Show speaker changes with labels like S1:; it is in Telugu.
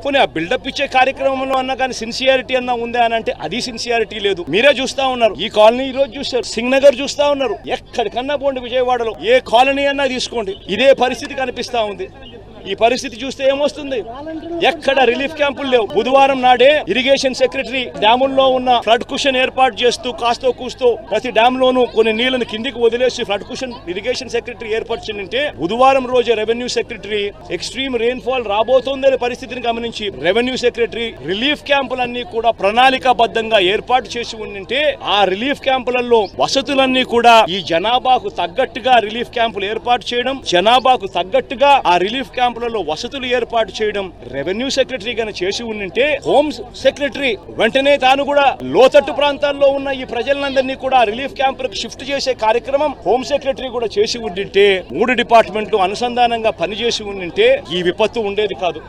S1: పోనీ ఆ బిల్డప్ ఇచ్చే కార్యక్రమంలో అన్నా కానీ సిన్సియారిటీ అన్నా ఉందా అని అంటే అది సిన్సియారిటీ లేదు. మీరే చూస్తా ఉన్నారు, ఈ కాలనీ ఈ రోజు చూస్తారు, సింగ్ నగర్ చూస్తా ఉన్నారు, ఎక్కడికన్నా పోండి విజయవాడలో ఏ కాలనీ అన్నా తీసుకోండి ఇదే పరిస్థితి కనిపిస్తా ఉంది. ఈ పరిస్థితి చూస్తే ఏమొస్తుంది, ఎక్కడ రిలీఫ్ క్యాంపులు లేవు. బుధవారం నాడే ఇరిగేషన్ సెక్రటరీ డ్యాముల్లో ఉన్న ఫ్లడ్ కుషన్ ఏర్పాటు చేస్తూ కాస్తో కూస్తో ప్రతి డ్యామ్ లోనూ కొన్ని నీళ్లను కిందికి వదిలేసి ఫ్లడ్ కుషన్ ఇరిగేషన్ సెక్రటరీ ఏర్పరిచిందంటే బుధవారం రోజే revenue secretary extreme rainfall రాబోతోందనే పరిస్థితిని గమనించి రెవెన్యూ సెక్రటరీ రిలీఫ్ క్యాంపులన్నీ కూడా ప్రణాళికాబద్ధంగా ఏర్పాటు చేసి ఉండింటే ఆ రిలీఫ్ క్యాంపులలో వసతులన్నీ కూడా ఈ జనాభాకు తగ్గట్టుగా రిలీఫ్ క్యాంపులు ఏర్పాటు చేయడం, జనాభాకు తగ్గట్టుగా ఆ రిలీఫ్ క్యాంపులలో వసతులు ఏర్పాటు చేయడం రెవెన్యూ సెక్రటరీ గాని చేసి ఉండింటే హోమ్ సెక్రటరీ వెంటనే తాను కూడా లోతట్టు ప్రాంతాల్లో ఉన్న ఈ ప్రజలందరినీ కూడా రిలీఫ్ క్యాంపులకు షిఫ్ట్ చేసే కార్యక్రమం హోమ్ సెక్రటరీ కూడా చేసి ఉండింటే 3 డిపార్ట్మెంట్లు అనుసంధానంగా పనిచేసి ఉండింటే ఈ విపత్తు ఉండేది కాదు.